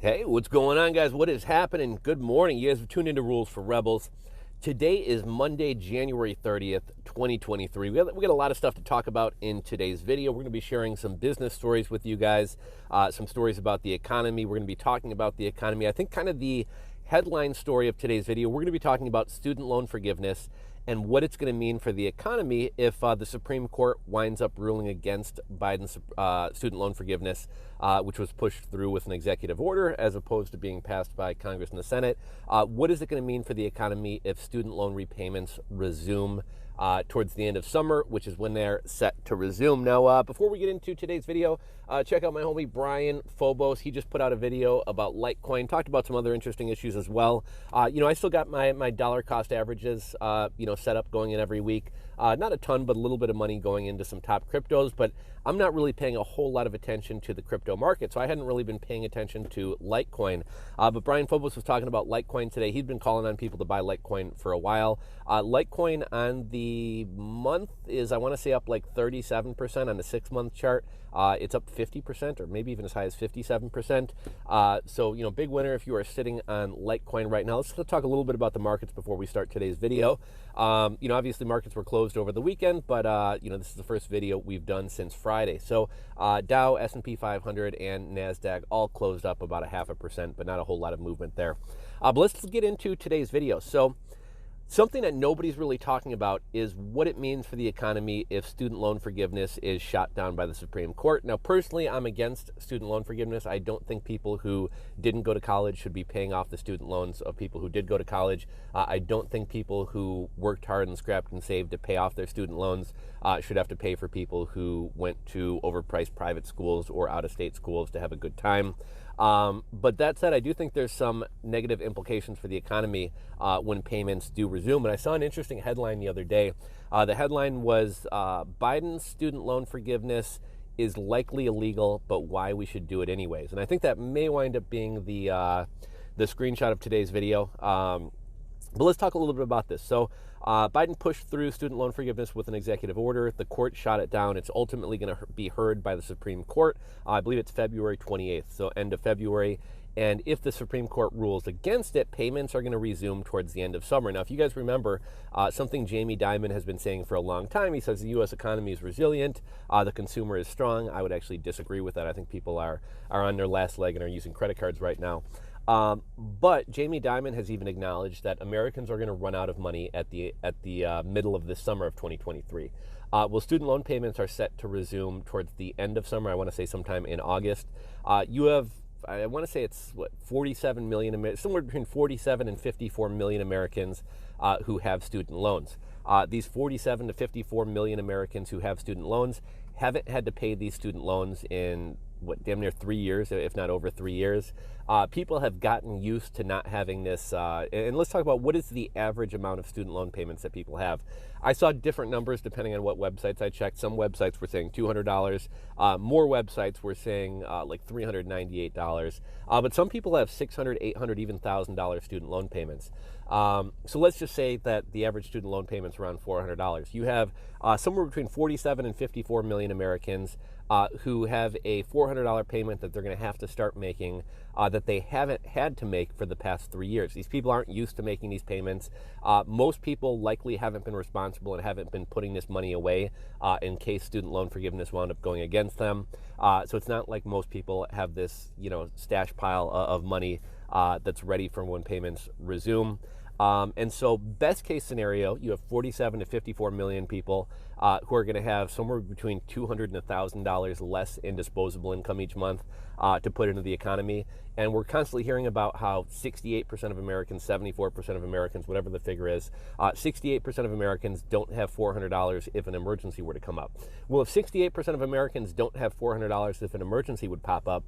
Hey, what's going on, guys? What is happening? Good morning. You guys have tuned into Rules for Rebels. Today is Monday, January 30th, 2023. We got a lot of stuff to talk about in today's video. We're going to be sharing some business stories with you guys, some stories about the economy. We're going to be talking about the economy. I think kind of the headline story of today's video, we're going to be talking about student loan forgiveness and what it's going to mean for the economy if the Supreme Court winds up ruling against Biden's student loan forgiveness, which was pushed through with an executive order as opposed to being passed by Congress and the Senate. What is it going to mean for the economy if student loan repayments resume towards the end of summer, which is when they're set to resume. Now, before we get into today's video, check out my homie Brian Phobos. He just put out a video about Litecoin, talked about some other interesting issues as well. I still got my dollar cost averages, set up going in every week. Not a ton, but a little bit of money going into some top cryptos, but I'm not really paying a whole lot of attention to the crypto market, so I hadn't really been paying attention to Litecoin. But Brian Phobos was talking about Litecoin today. He'd been calling on people to buy Litecoin for a while. Litecoin on the month is, I want to say, up like 37% on the 6-month chart. It's up 50% or maybe even as high as 57%. So, big winner if you are sitting on Litecoin right now. Let's talk a little bit about the markets before we start today's video. Obviously markets were closed over the weekend, but, this is the first video we've done since Friday. So Dow, S&P 500, and NASDAQ all closed up about 0.5%, but not a whole lot of movement there. But let's get into today's video. So something that nobody's really talking about is what it means for the economy if student loan forgiveness is shot down by the Supreme Court. Now, personally, I'm against student loan forgiveness. I don't think people who didn't go to college should be paying off the student loans of people who did go to college. I don't think people who worked hard and scrapped and saved to pay off their student loans should have to pay for people who went to overpriced private schools or out-of-state schools to have a good time. But that said, I do think there's some negative implications for the economy when payments do resume. And I saw an interesting headline the other day. The headline was Biden's student loan forgiveness is likely illegal, but why we should do it anyways. And I think that may wind up being the screenshot of today's video. But let's talk a little bit about this. So Biden pushed through student loan forgiveness with an executive order. The court shot it down. It's ultimately going to be heard by the Supreme Court. I believe it's February 28th, so end of February. And if the Supreme Court rules against it, payments are going to resume towards the end of summer. Now, if you guys remember, something Jamie Dimon has been saying for a long time, he says the U.S. economy is resilient, the consumer is strong. I would actually disagree with that. I think people are on their last leg and are using credit cards right now. But Jamie Dimon has even acknowledged that Americans are going to run out of money at the middle of this summer of 2023. Well, student loan payments are set to resume towards the end of summer. I want to say sometime in August. You have, I want to say it's 47 million, somewhere between 47 and 54 million Americans who have student loans. These 47 to 54 million Americans who have student loans haven't had to pay these student loans in damn near 3 years, if not over 3 years. People have gotten used to not having this. And let's talk about what is the average amount of student loan payments that people have. I saw different numbers depending on what websites I checked. Some websites were saying $200. More websites were saying like $398. But some people have $600, $800, even $1,000 student loan payments. So let's just say that the average student loan payment is around $400. You have somewhere between 47 and 54 million Americans who have a $400 payment that they're going to have to start making that they haven't had to make for the past 3 years. These people aren't used to making these payments. Most people likely haven't been responsible and haven't been putting this money away in case student loan forgiveness wound up going against them. So it's not like most people have this, stash pile of money that's ready for when payments resume. And so best case scenario, you have 47 to 54 million people who are going to have somewhere between $200 and $1,000 less in disposable income each month to put into the economy. And we're constantly hearing about how 68% of Americans, 74% of Americans, whatever the figure is, 68% of Americans don't have $400 if an emergency were to come up. Well, if 68% of Americans don't have $400 if an emergency would pop up,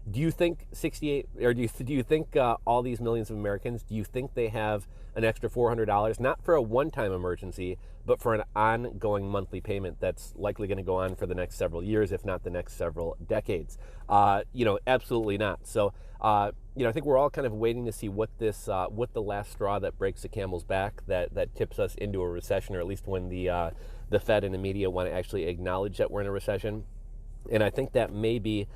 do you think 68, or do you think all these millions of Americans, do you think they have an extra $400, not for a one-time emergency, but for an ongoing monthly payment that's likely going to go on for the next several years, if not the next several decades? Absolutely not. So, I think we're all kind of waiting to see what the last straw that breaks the camel's back, that tips us into a recession, or at least when the Fed and the media want to actually acknowledge that we're in a recession. And I think that may be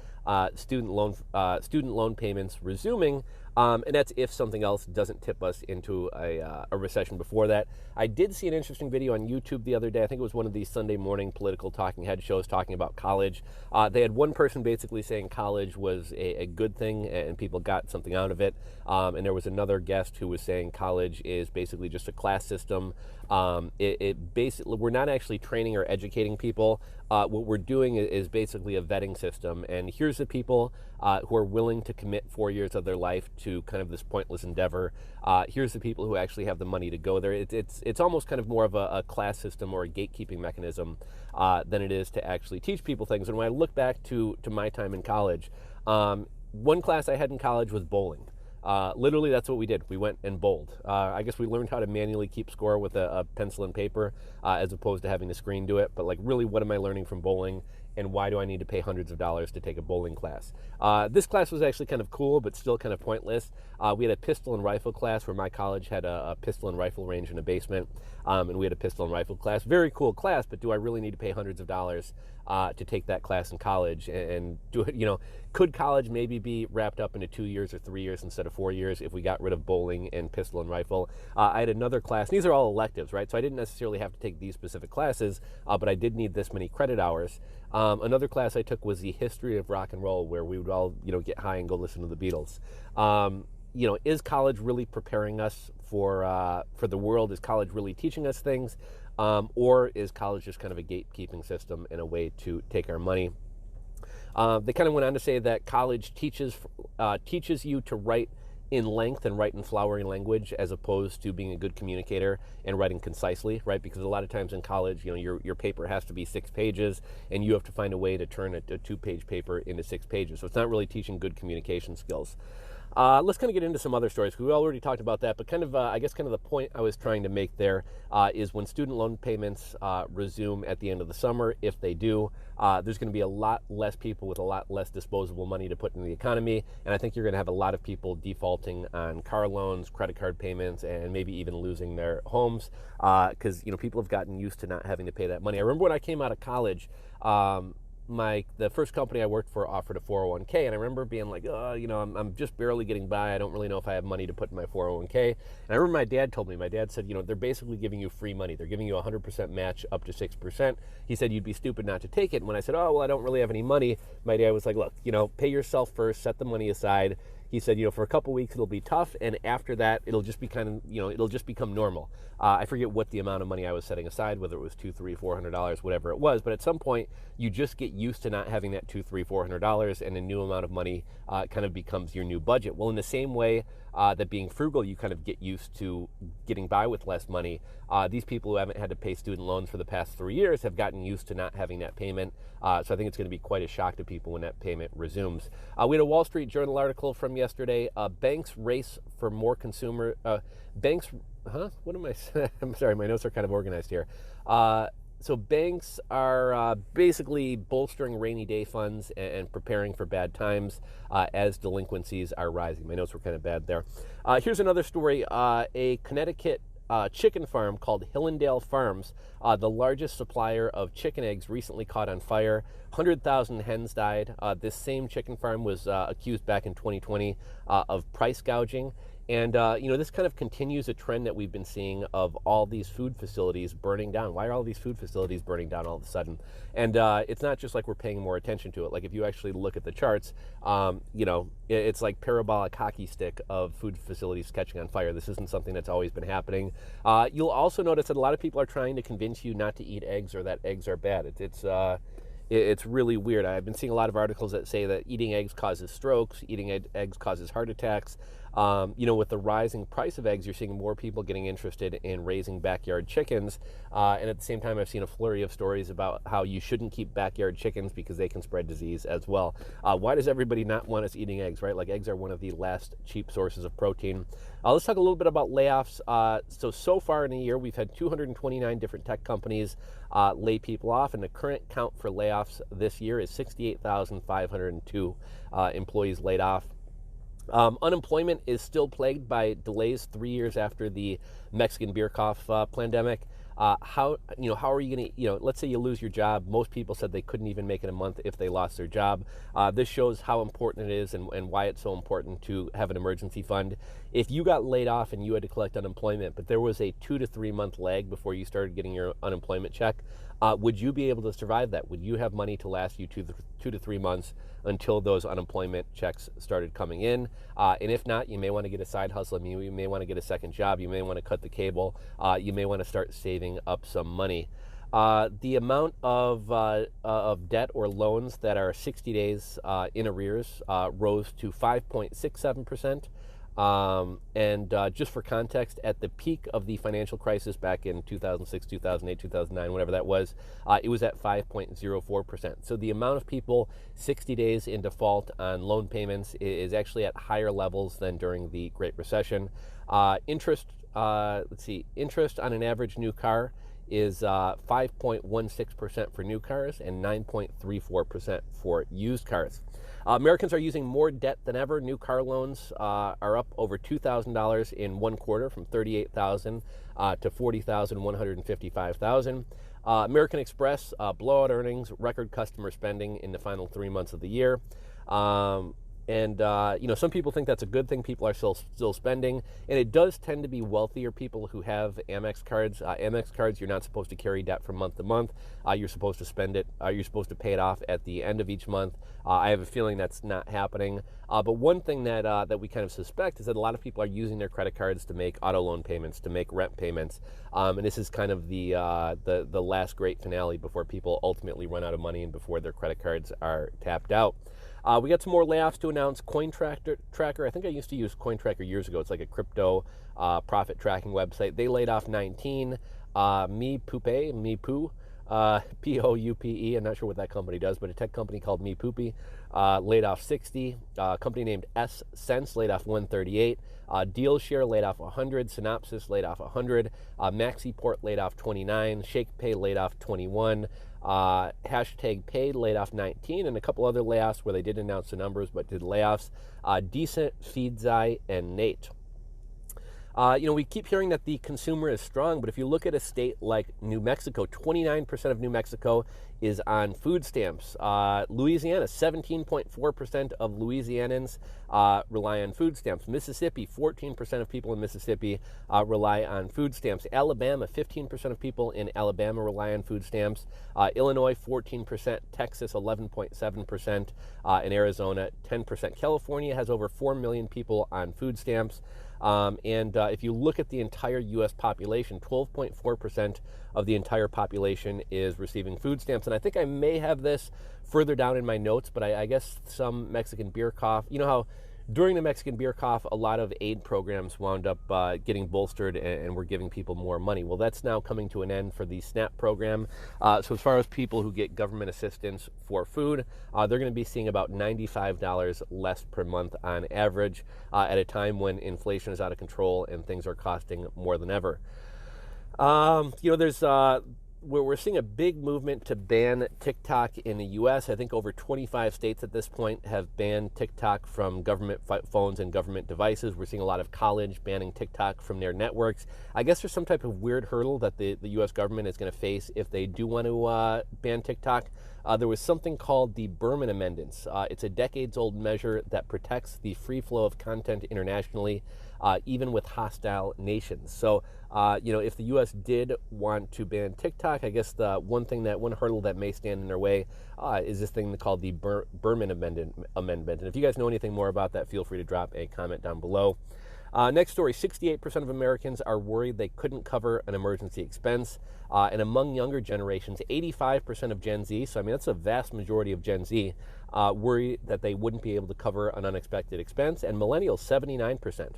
student loan payments resuming, and that's if something else doesn't tip us into a recession before that. I did see an interesting video on YouTube the other day. I think it was one of these Sunday morning political talking head shows talking about college. They had one person basically saying college was a good thing and people got something out of it. And there was another guest who was saying college is basically just a class system. It basically, we're not actually training or educating people. What we're doing is basically a vetting system. And here's the people who are willing to commit 4 years of their life to kind of this pointless endeavor. Here's the people who actually have the money to go there. It's almost kind of more of a class system or a gatekeeping mechanism than it is to actually teach people things. And when I look back to my time in college, one class I had in college was bowling. Literally, that's what we did. We went and bowled. I guess we learned how to manually keep score with a pencil and paper as opposed to having the screen do it. But like, really, what am I learning from bowling? And why do I need to pay hundreds of dollars to take a bowling class? This class was actually kind of cool, but still kind of pointless. We had a pistol and rifle class where my college had a pistol and rifle range in a basement, and we had a pistol and rifle class. Very cool class, but do I really need to pay hundreds of dollars to take that class in college and do it? You know, could college maybe be wrapped up into 2 years or 3 years instead of 4 years if we got rid of bowling and pistol and rifle? I had another class. These are all electives, right? So I didn't necessarily have to take these specific classes, but I did need this many credit hours. Another class I took was the history of rock and roll, where we would all, get high and go listen to the Beatles. Is college really preparing us for the world? Is college really teaching us things? Or is college just kind of a gatekeeping system and a way to take our money? They kind of went on to say that college teaches you to write in length and write in flowery language as opposed to being a good communicator and writing concisely, right? Because a lot of times in college, your paper has to be 6 pages and you have to find a way to turn a 2-page paper into 6 pages. So it's not really teaching good communication skills. Let's kind of get into some other stories, because we already talked about that, but I guess the point I was trying to make there is when student loan payments resume at the end of the summer, if they do, there's going to be a lot less people with a lot less disposable money to put into the economy, and I think you're going to have a lot of people defaulting on car loans, credit card payments, and maybe even losing their homes, because people have gotten used to not having to pay that money. I remember when I came out of college, the first company I worked for offered a 401k, and I remember being like, I'm just barely getting by. I don't really know if I have money to put in my 401k. And I remember my dad told me, said, they're basically giving you free money. They're giving you 100% match up to 6%. He said, you'd be stupid not to take it. And when I said, I don't really have any money, my dad was like, look, pay yourself first, set the money aside. He said, for a couple weeks it'll be tough, and after that it'll just be it'll just become normal. I forget what the amount of money I was setting aside, whether it was $200, $300, $400, whatever it was, but at some point you just get used to not having that $200, $300, $400, and a new amount of money kind of becomes your new budget. Well, in the same way that being frugal, you kind of get used to getting by with less money. These people who haven't had to pay student loans for the past 3 years have gotten used to not having that payment. So I think it's going to be quite a shock to people when that payment resumes. We had a Wall Street Journal article from yesterday. Banks race for more consumer. What am I saying? I'm sorry, my notes are kind of organized here. So banks are basically bolstering rainy day funds and preparing for bad times as delinquencies are rising. My notes were kind of bad there. Here's another story. A Connecticut chicken farm called Hillendale Farms, the largest supplier of chicken eggs, recently caught on fire. 100,000 hens died. This same chicken farm was accused back in 2020 of price gouging. And, this kind of continues a trend that we've been seeing of all these food facilities burning down. Why are all these food facilities burning down all of a sudden? And it's not just like we're paying more attention to it. Like, if you actually look at the charts, it's like parabolic hockey stick of food facilities catching on fire. This isn't something that's always been happening. You'll also notice that a lot of people are trying to convince you not to eat eggs or that eggs are bad. It's really weird. I've been seeing a lot of articles that say that eating eggs causes strokes, eating eggs causes heart attacks. With the rising price of eggs, you're seeing more people getting interested in raising backyard chickens. And at the same time, I've seen a flurry of stories about how you shouldn't keep backyard chickens because they can spread disease as well. Why does everybody not want us eating eggs, right? Like, eggs are one of the last cheap sources of protein. Let's talk a little bit about layoffs. So far in a year, we've had 229 different tech companies lay people off, and the current count for layoffs this year is 68,502 employees laid off. Unemployment is still plagued by delays 3 years after the Mexican beer cough pandemic. how are you going to, let's say you lose your job. Most people said they couldn't even make it a month if they lost their job. This shows how important it is and why it's so important to have an emergency fund. If you got laid off and you had to collect unemployment, but there was a 2 to 3 month lag before you started getting your unemployment check, would you be able to survive that? Would you have money to last you 2 to 3 months until those unemployment checks started coming in? And if not, you may want to get a side hustle. I mean, you may want to get a second job. You may want to cut the cable. You may want to start saving up some money. The amount of debt or loans that are 60 days in arrears rose to 5.67%. And just for context, at the peak of the financial crisis back in 2006, 2008, 2009, whatever that was, it was at 5.04%. So the amount of people 60 days in default on loan payments is actually at higher levels than during the Great Recession. Interest on an average new car is 5.16% for new cars and 9.34% for used cars. Americans are using more debt than ever. New car loans are up over $2,000 in one quarter, from $38,000 to $40,155,000. American Express, blowout earnings, record customer spending in the final 3 months of the year. Some people think that's a good thing. People are still spending, and it does tend to be wealthier people who have Amex cards. Amex cards, you're not supposed to carry debt from month to month. You're supposed to spend it. You're supposed to pay it off at the end of each month. I have a feeling that's not happening. But one thing that we kind of suspect is that a lot of people are using their credit cards to make auto loan payments, to make rent payments, and this is kind of the last great finale before people ultimately run out of money and before their credit cards are tapped out. We got some more layoffs to announce. CoinTracker, I think I used to use CoinTracker years ago. It's like a crypto profit tracking website. They laid off 19. Meepoo, Poupe, I'm not sure what that company does, but a tech company called Meepoo laid off 60. A company named S-Sense laid off 138. DealShare laid off 100. Synopsys laid off 100. Maxiport laid off 29. ShakePay laid off 21. Hashtag Paid laid off 19, and a couple other layoffs where they didn't announce the numbers but did layoffs. Decent, Feedzai, and Nate. We keep hearing that the consumer is strong, but if you look at a state like New Mexico, 29% of New Mexico is on food stamps. Louisiana, 17.4% of Louisianans rely on food stamps. Mississippi, 14% of people in Mississippi rely on food stamps. Alabama, 15% of people in Alabama rely on food stamps. Illinois, 14%. Texas, 11.7%. And Arizona, 10%. California has over 4 million people on food stamps. If you look at the entire U.S. population, 12.4% of the entire population is receiving food stamps. And I think I may have this further down in my notes, but I guess some Mexican beer cough, you know how during the Mexican beer cough, a lot of aid programs wound up getting bolstered and were giving people more money. Well, that's now coming to an end for the SNAP program. So as far as people who get government assistance for food, they're going to be seeing about $95 less per month on average at a time when inflation is out of control and things are costing more than ever. We're seeing a big movement to ban TikTok in the U.S. I think over 25 states at this point have banned TikTok from government phones and government devices. We're seeing a lot of college banning TikTok from their networks. I guess there's some type of weird hurdle that the U.S. government is going to face if they do want to ban TikTok. There was something called the Berman Amendments. It's a decades-old measure that protects the free flow of content internationally, even with hostile nations. So, if the U.S. did want to ban TikTok, I guess the one hurdle that may stand in their way is this thing called the Berman Amendment. And if you guys know anything more about that, feel free to drop a comment down below. Next story, 68% of Americans are worried they couldn't cover an emergency expense. And among younger generations, 85% of Gen Z, so I mean that's a vast majority of Gen Z, worry that they wouldn't be able to cover an unexpected expense. And millennials, 79%.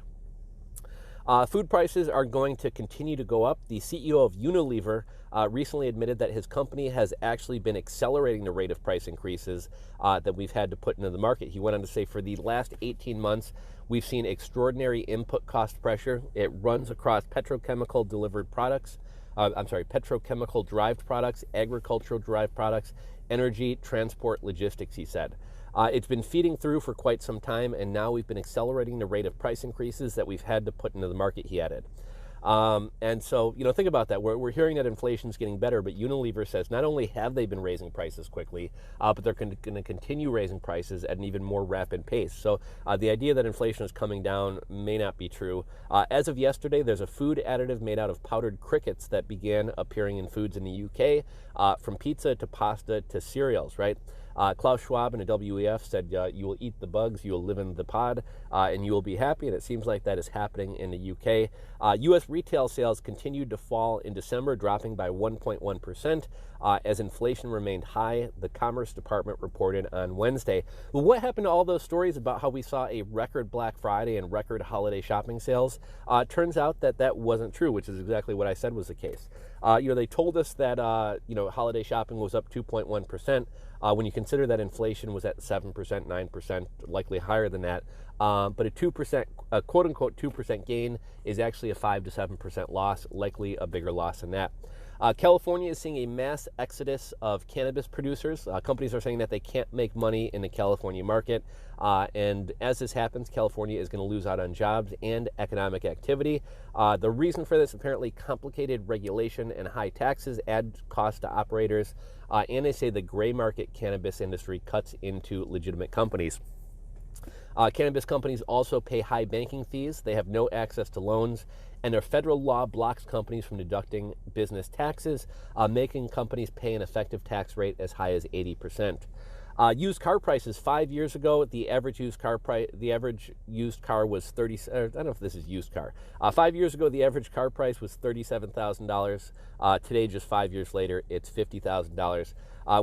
Food prices are going to continue to go up. The CEO of Unilever recently admitted that his company has actually been accelerating the rate of price increases that we've had to put into the market. He went on to say for the last 18 months, we've seen extraordinary input cost pressure. It runs across petrochemical derived products, agricultural derived products, energy, transport, logistics, he said. It's been feeding through for quite some time, and now we've been accelerating the rate of price increases that we've had to put into the market, he added. And so, think about that. We're hearing that inflation's getting better, but Unilever says not only have they been raising prices quickly, but they're going to continue raising prices at an even more rapid pace. So the idea that inflation is coming down may not be true. As of yesterday, there's a food additive made out of powdered crickets that began appearing in foods in the UK, from pizza to pasta to cereals, right? Klaus Schwab in a WEF said, you will eat the bugs, you will live in the pod, and you will be happy, and it seems like that is happening in the UK. U.S. retail sales continued to fall in December, dropping by 1.1%, as inflation remained high, the Commerce Department reported on Wednesday. Well, what happened to all those stories about how we saw a record Black Friday and record holiday shopping sales? Turns out that wasn't true, which is exactly what I said was the case. They told us that, holiday shopping was up 2.1%. When you consider that inflation was at 7%, 9%, likely higher than that. But a 2%, a quote-unquote 2% gain is actually a 5 to 7% loss, likely a bigger loss than that. California is seeing a mass exodus of cannabis producers. Companies are saying that they can't make money in the California market. And as this happens, California is going to lose out on jobs and economic activity. The reason for this, apparently complicated regulation and high taxes add cost to operators. And they say the gray market cannabis industry cuts into legitimate companies. Cannabis companies also pay high banking fees. They have no access to loans, and their federal law blocks companies from deducting business taxes, making companies pay an effective tax rate as high as 80%. Used car prices 5 years ago, the average used car was 30. I don't know if this is used car. 5 years ago, the average car price was $37,000. Today, just 5 years later, it's $50,000.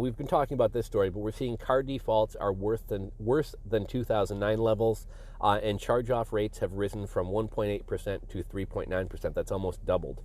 We've been talking about this story, but we're seeing car defaults are worse than 2009 levels, and charge-off rates have risen from 1.8% to 3.9%. That's almost doubled.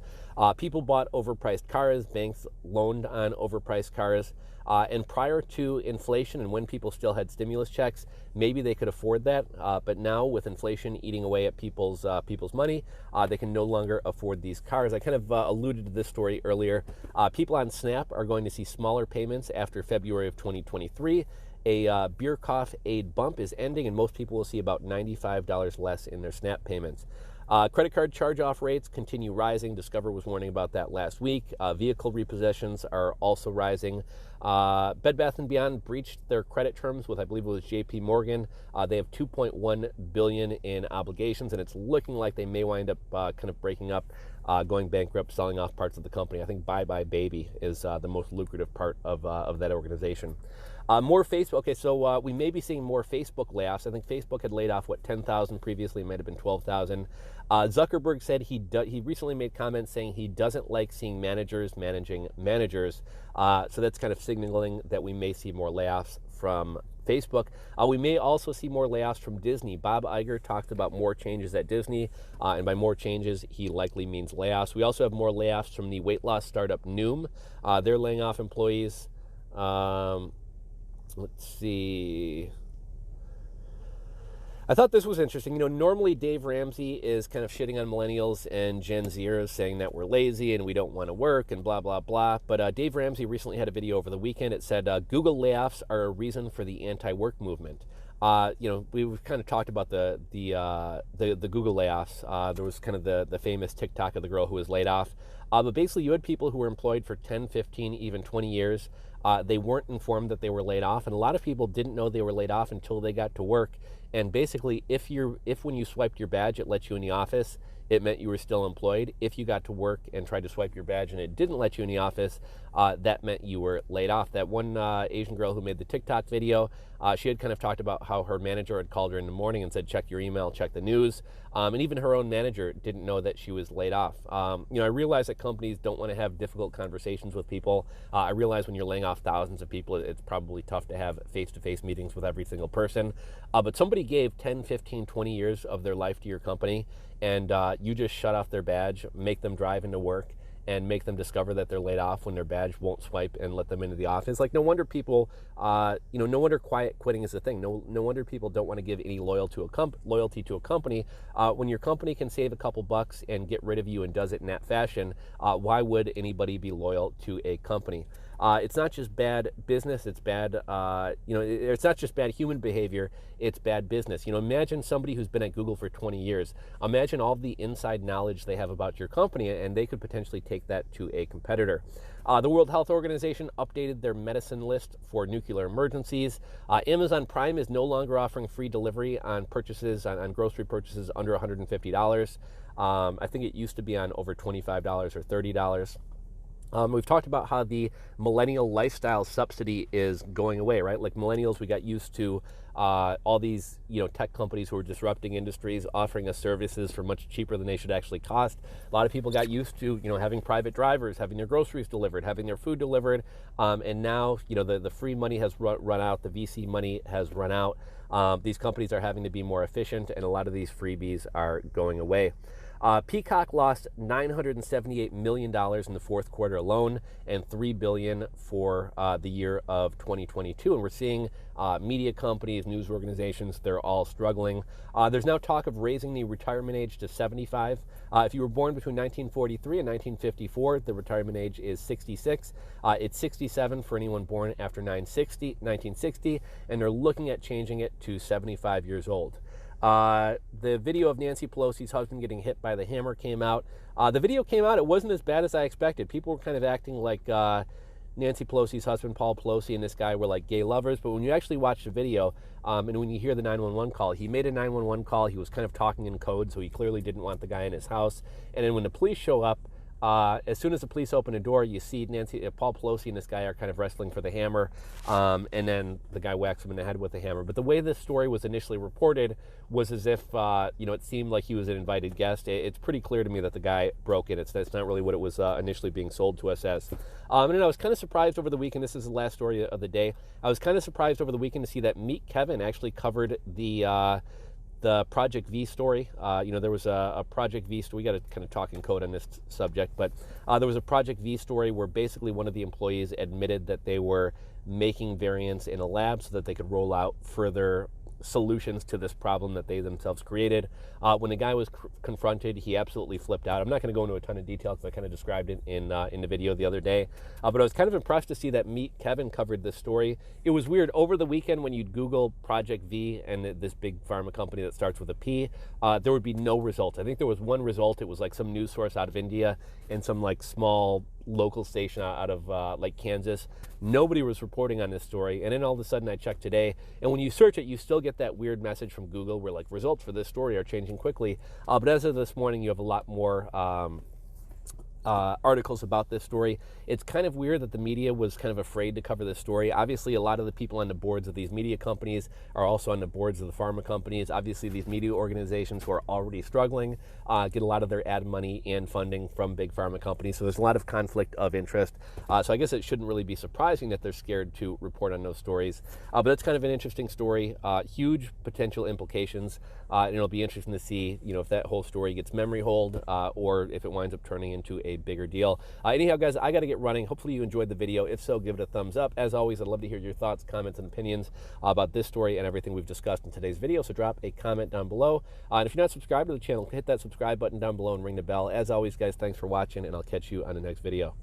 People bought overpriced cars. Banks loaned on overpriced cars. And prior to inflation and when people still had stimulus checks, maybe they could afford that. But now with inflation eating away at people's money, they can no longer afford these cars. I kind of alluded to this story earlier. People on SNAP are going to see smaller payments after February of 2023. A beer cough aid bump is ending, and most people will see about $95 less in their SNAP payments. Credit card charge-off rates continue rising. Discover was warning about that last week. Vehicle repossessions are also rising. Bed Bath & Beyond breached their credit terms with, I believe it was JP Morgan. They have $2.1 billion in obligations, and it's looking like they may wind up kind of breaking up, going bankrupt, selling off parts of the company. I think Bye Bye Baby is the most lucrative part of that organization. More Facebook. Okay, so we may be seeing more Facebook layoffs. I think Facebook had laid off, 10,000 previously. It might have been 12,000. Zuckerberg said he recently made comments saying he doesn't like seeing managers managing managers. So that's kind of signaling that we may see more layoffs from Facebook. We may also see more layoffs from Disney. Bob Iger talked about more changes at Disney, and by more changes, he likely means layoffs. We also have more layoffs from the weight loss startup Noom. They're laying off employees. Let's see. I thought this was interesting. Normally Dave Ramsey is kind of shitting on millennials and Gen Zers, saying that we're lazy and we don't want to work and blah, blah, blah. But Dave Ramsey recently had a video over the weekend. It said Google layoffs are a reason for the anti-work movement. We've kind of talked about the Google layoffs. There was kind of the famous TikTok of the girl who was laid off. But basically, you had people who were employed for 10, 15, even 20 years. They weren't informed that they were laid off, and a lot of people didn't know they were laid off until they got to work. And basically, if when you swiped your badge, it let you in the office, it meant you were still employed. If you got to work and tried to swipe your badge and it didn't let you in the office, that meant you were laid off. That one Asian girl who made the TikTok video, she had kind of talked about how her manager had called her in the morning and said, check your email, check the news. And even her own manager didn't know that she was laid off. I realize that companies don't want to have difficult conversations with people. I realize when you're laying off thousands of people, it's probably tough to have face-to-face meetings with every single person. But somebody gave 10, 15, 20 years of their life to your company, and you just shut off their badge, make them drive into work, and make them discover that they're laid off when their badge won't swipe and let them into the office. Like, no wonder people, no wonder quiet quitting is a thing. No wonder people don't want to give any loyalty to a company. When your company can save a couple bucks and get rid of you and does it in that fashion, why would anybody be loyal to a company? It's not just bad business, it's bad, it's not just bad human behavior, it's bad business. Imagine somebody who's been at Google for 20 years. Imagine all the inside knowledge they have about your company, and they could potentially take that to a competitor. The World Health Organization updated their medicine list for nuclear emergencies. Amazon Prime is no longer offering free delivery on purchases, on grocery purchases under $150. I think it used to be on over $25 or $30. We've talked about how the millennial lifestyle subsidy is going away, right? Like millennials, we got used to all these, tech companies who are disrupting industries, offering us services for much cheaper than they should actually cost. A lot of people got used to, having private drivers, having their groceries delivered, having their food delivered, and now, the free money has run out, the VC money has run out. These companies are having to be more efficient, and a lot of these freebies are going away. Peacock lost $978 million in the fourth quarter alone, and $3 billion for the year of 2022. And we're seeing media companies, news organizations, they're all struggling. There's now talk of raising the retirement age to 75. If you were born between 1943 and 1954, the retirement age is 66. It's 67 for anyone born after 1960, and they're looking at changing it to 75 years old. The video of Nancy Pelosi's husband getting hit by the hammer came out. The video came out, it wasn't as bad as I expected. People were kind of acting like Nancy Pelosi's husband, Paul Pelosi, and this guy were like gay lovers. But when you actually watch the video, and when you hear the 911 call, he made a 911 call. He was kind of talking in code, so he clearly didn't want the guy in his house. And then when the police show up, as soon as the police open a door, you see Paul Pelosi and this guy are kind of wrestling for the hammer, and then the guy whacks him in the head with the hammer. But the way this story was initially reported was as if, it seemed like he was an invited guest. It's pretty clear to me that the guy broke in. It's not really what it was initially being sold to us as. And I was kind of surprised over the weekend. This is the last story of the day. I was kind of surprised over the weekend to see that Meet Kevin actually covered the Project V story. There was a Project V story. We got to kind of talk in code on this subject, but there was a Project V story where basically one of the employees admitted that they were making variants in a lab so that they could roll out further solutions to this problem that they themselves created. When the guy was confronted, he absolutely flipped out. I'm not going to go into a ton of detail because I kind of described it in the video the other day, but I was kind of impressed to see that Meet Kevin covered this story. It was weird. Over the weekend, when you'd Google Project V and this big pharma company that starts with a P, there would be no results. I think there was one result. It was like some news source out of India and some like small local station out of like Kansas. Nobody was reporting on this story, and then all of a sudden I checked today, and when you search it, you still get that weird message from Google where like results for this story are changing quickly. But as of this morning, you have a lot more articles about this story. It's kind of weird that the media was kind of afraid to cover this story. Obviously, a lot of the people on the boards of these media companies are also on the boards of the pharma companies. Obviously, these media organizations who are already struggling get a lot of their ad money and funding from big pharma companies. So there's a lot of conflict of interest. So I guess it shouldn't really be surprising that they're scared to report on those stories. But that's kind of an interesting story. Huge potential implications. And it'll be interesting to see, if that whole story gets memory hold or if it winds up turning into a bigger deal. Anyhow, guys, I got to get running. Hopefully you enjoyed the video. If so, give it a thumbs up. As always, I'd love to hear your thoughts, comments, and opinions about this story and everything we've discussed in today's video. So drop a comment down below. And if you're not subscribed to the channel, hit that subscribe button down below and ring the bell. As always, guys, thanks for watching, and I'll catch you on the next video.